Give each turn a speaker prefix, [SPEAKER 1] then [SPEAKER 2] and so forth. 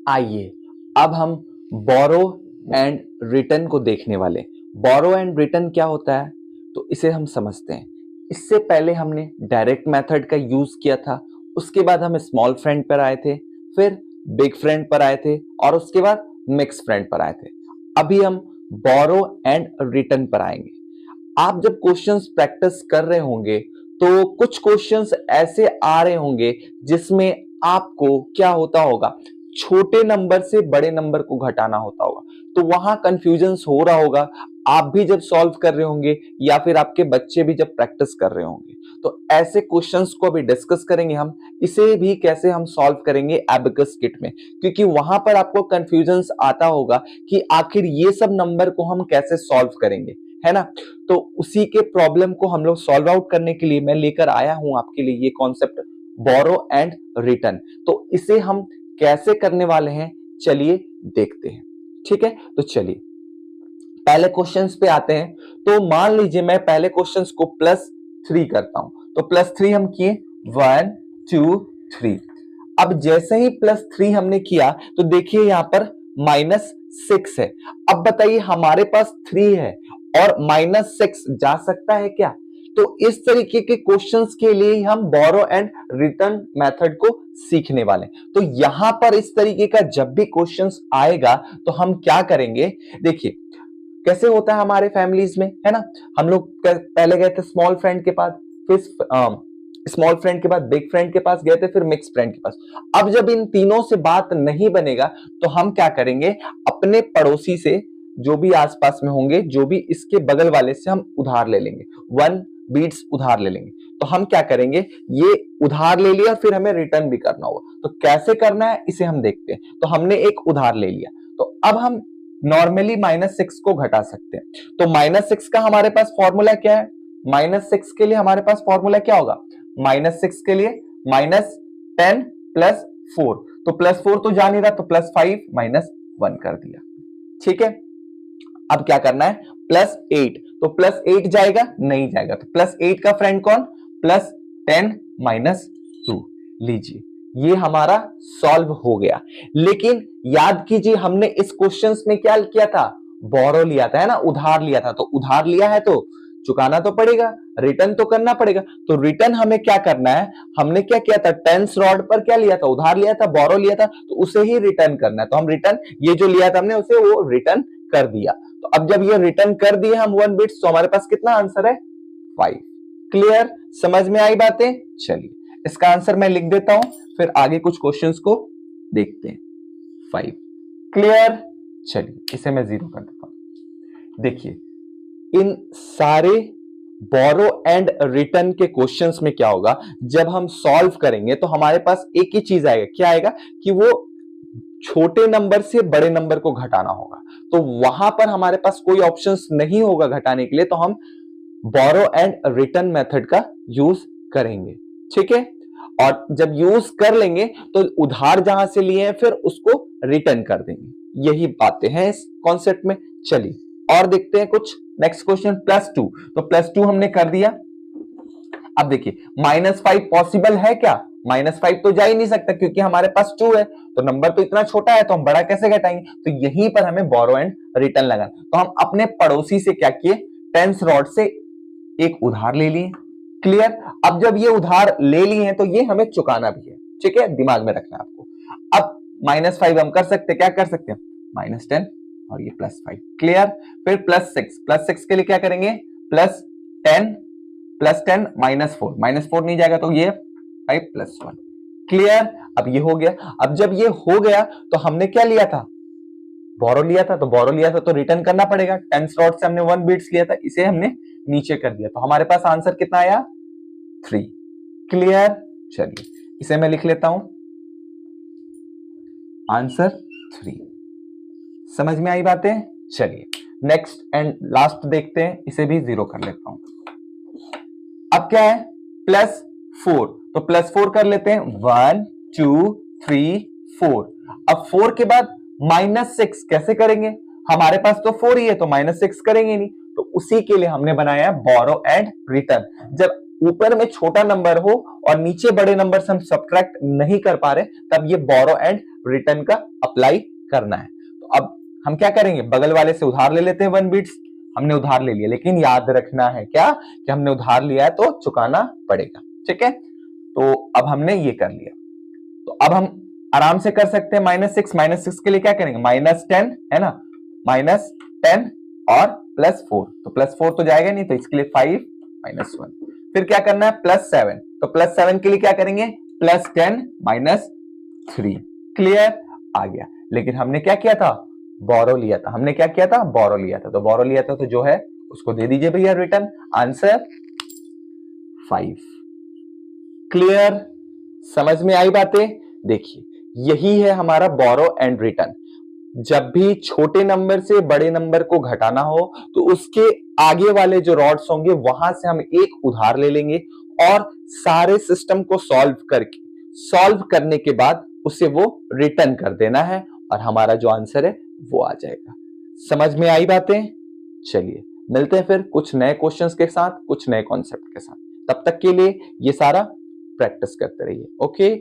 [SPEAKER 1] आइए अब हम बोरो एंड रिटर्न को देखने वाले। बोरो एंड रिटर्न क्या होता है तो इसे हम समझते हैं। इससे पहले हमने डायरेक्ट मेथड का यूज किया था, उसके बाद हम स्मॉल फ्रेंड पर आए थे, फिर बिग फ्रेंड पर आए थे और उसके बाद मिक्स फ्रेंड पर आए थे। अभी हम बोरो एंड रिटर्न पर आएंगे। आप जब क्वेश्चंस प्रैक्टिस कर रहे होंगे तो कुछ क्वेश्चंस ऐसे आ रहे होंगे जिसमें आपको क्या होता होगा, छोटे नंबर से बड़े नंबर को घटाना होता होगा, तो वहां कंफ्यूजन हो रहा होगा। आप भी जब सॉल्व कर रहे होंगे या फिर आपके बच्चे भी जब प्रैक्टिस कर रहे होंगे, तो ऐसे क्वेश्चंस को भी डिस्कस करेंगे हम। इसे भी कैसे हम सॉल्व करेंगे एबेकस किट में, क्योंकि वहां पर आपको कंफ्यूजन आता होगा कि आखिर ये सब नंबर को हम कैसे सॉल्व करेंगे, है ना। तो उसी के प्रॉब्लम को हम लोग सॉल्व आउट करने के लिए मैं लेकर आया हूं आपके लिए ये कॉन्सेप्ट बोरो एंड रिटर्न। तो इसे हम कैसे करने वाले हैं चलिए देखते हैं। ठीक है, तो चलिए पहले क्वेश्चंस पे आते हैं। तो मान लीजिए मैं पहले क्वेश्चंस को +3 करता हूं, तो +3 हम किए 1 2 3। अब जैसे ही +3 हमने किया तो देखिए यहां पर -6 है। अब बताइए हमारे पास 3 है और -6 जा सकता है क्या? तो इस तरीके के क्वेश्चंस के लिए हम बोरो एंड रिटर्न मेथड को सीखने वाले हैं। तो यहां पर इस तरीके का जब भी क्वेश्चंस आएगा तो हम क्या करेंगे, देखिए कैसे होता है हमारे फैमिलीज में, है ना। हम लोग पहले गए थे स्मॉल फ्रेंड के पास, फिर स्मॉल फ्रेंड के बाद बिग फ्रेंड के पास गए थे, फिर मिक्स फ्रेंड के पास। अब जब इन तीनों से बात नहीं बनेगा तो हम क्या करेंगे, अपने पड़ोसी से जो भी आसपास में होंगे, जो भी इसके बगल वाले से हम उधार ले लेंगे, 1 बीट्स उधार ले लेंगे। तो हम क्या करेंगे, ये उधार ले लिया फिर हमें रिटर्न भी करना होगा, तो कैसे करना है इसे हम देखते हैं। तो हमने एक उधार ले लिया, तो अब हम नॉर्मली -6 को घटा सकते हैं। तो -6 का हमारे पास फॉर्मूला क्या है, -6 के लिए हमारे पास फॉर्मूला क्या होगा, -6 के लिए -10 + 4, तो +4 तो जा नहीं रहा, तो +5 -1 कर दिया। ठीक है, अब क्या करना है, +8, तो +8 जाएगा नहीं जाएगा, तो +8 का फ्रेंड कौन, +10 - 2। लीजिए ये हमारा सॉल्व हो गया। लेकिन याद कीजिए हमने इस क्वेश्चंस में क्या किया था, बोरो लिया था, है ना, उधार लिया था। तो उधार लिया है तो चुकाना तो पड़ेगा, रिटर्न तो करना पड़ेगा। तो रिटर्न हमें क्या करना है, हमने क्या किया था, टेंस रॉड पर क्या लिया था, उधार लिया था, बोरो लिया था, तो उसे ही रिटर्न करना है। तो हम रिटर्न, ये जो लिया था हमने उसे वो रिटर्न कर दिया। तो अब जब ये रिटर्न कर दिए हम 1 बिट्स, तो हमारे पास कितना आंसर है, 5। क्लियर, समझ में आई बातें। चलिए इसका आंसर मैं लिख देता हूं, फिर आगे कुछ क्वेश्चंस को देखते हैं। 5 क्लियर। चलिए इसे मैं 0 कर देता हूं। देखिए इन सारे बोरो एंड रिटर्न के क्वेश्चंस में क्या होगा, जब हम सॉल्व करेंगे तो हमारे पास एक ही चीज आएगा, क्या आएगा कि वो छोटे नंबर से बड़े नंबर को घटाना होगा। तो वहां पर हमारे पास कोई ऑप्शंस नहीं होगा घटाने के लिए, तो हम बोरो एंड रिटर्न मेथड का यूज करेंगे। ठीक है, और जब यूज कर लेंगे तो उधार जहां से लिए हैं फिर उसको रिटर्न कर देंगे। यही बातें हैं इस कॉन्सेप्ट में। चलिए और देखते हैं कुछ। नेक्स्ट क्वेश्चन +2, तो +2 हमने कर दिया। अब देखिए -5 पॉसिबल है क्या, -5 तो जा ही नहीं सकता क्योंकि हमारे पास 2 है, तो नंबर तो इतना छोटा है तो हम बड़ा कैसे घटाएंगे। तो यहीं पर हमें बोरो एंड रिटर्न लगाना। तो हम अपने पड़ोसी से क्या किए, टेंस रॉड से एक उधार ले लिए। क्लियर, अब जब ये उधार ले लिए हैं तो ये हमें चुकाना भी है। ठीक है, दिमाग में रखना है आपको। अब -5 हम कर सकते, क्या कर सकते हैं, -10 और ये +5। क्लियर, फिर +6 के लिए क्या करेंगे, +10 -4, -4 नहीं जाएगा तो ये 5 + 1। क्लियर, अब ये हो गया। अब जब ये हो गया तो हमने क्या लिया था, बोरो लिया था, तो बोरो लिया था तो रिटर्न करना पड़ेगा। टेंस रॉड से हमने 1 बिट्स लिया था, इसे हमने नीचे कर दिया, तो हमारे पास आंसर कितना आया, 3। क्लियर, चलिए इसे मैं लिख लेता हूं, आंसर 3। समझ में आई बातें। चलिए नेक्स्ट एंड लास्ट देखते हैं, इसे भी 0 कर लेता हूं। अब क्या है, +4, तो +4 कर लेते हैं, 1 2 3 4। अब 4 के बाद -6 कैसे करेंगे, हमारे पास तो 4 ही है तो -6 करेंगे नहीं, तो उसी के लिए हमने बनाया बोरो एंड रिटर्न। जब ऊपर में छोटा नंबर हो और नीचे बड़े नंबर से हम सब्ट्रैक्ट नहीं कर पा रहे, तब ये बोरो एंड रिटर्न का अप्लाई करना है। तो अब हम क्या करेंगे, बगल वाले से उधार ले लेते हैं 1 बिट्स। हमने उधार ले लिया, लेकिन याद रखना है क्या कि हमने उधार लिया है तो चुकाना पड़ेगा, ठीक है। तो अब हमने ये कर लिया, तो अब हम आराम से कर सकते हैं -6। -6 के लिए क्या करेंगे, -10 है ना, -10 और +4, तो +4 तो जाएगा नहीं, तो इसके लिए 5 -1। फिर क्या करना है, +7, तो +7 के लिए क्या करेंगे, +10 -3। क्लियर, आ गया। लेकिन हमने क्या किया था, बोरो लिया था। हमने क्या किया था, बोरो लिया था। तो बोरो लिया था तो जो है उसको दे दीजिए भैया रिटर्न, आंसर 5। क्लियर, समझ में आई बातें। देखिए यही है हमारा बोरो एंड रिटर्न। जब भी छोटे नंबर से बड़े नंबर को घटाना हो तो उसके आगे वाले जो रॉड्स होंगे वहां से हम एक उधार ले लेंगे और सारे सिस्टम को सॉल्व करने के बाद उसे वो रिटर्न कर देना है और हमारा जो आंसर है वो आ जाएगा। समझ में आई बातें। चलिए मिलते हैं फिर कुछ नए क्वेश्चंस के साथ, कुछ नए कॉन्सेप्ट के साथ। तब तक के लिए ये सारा प्रैक्टिस करते रहिए। ओके।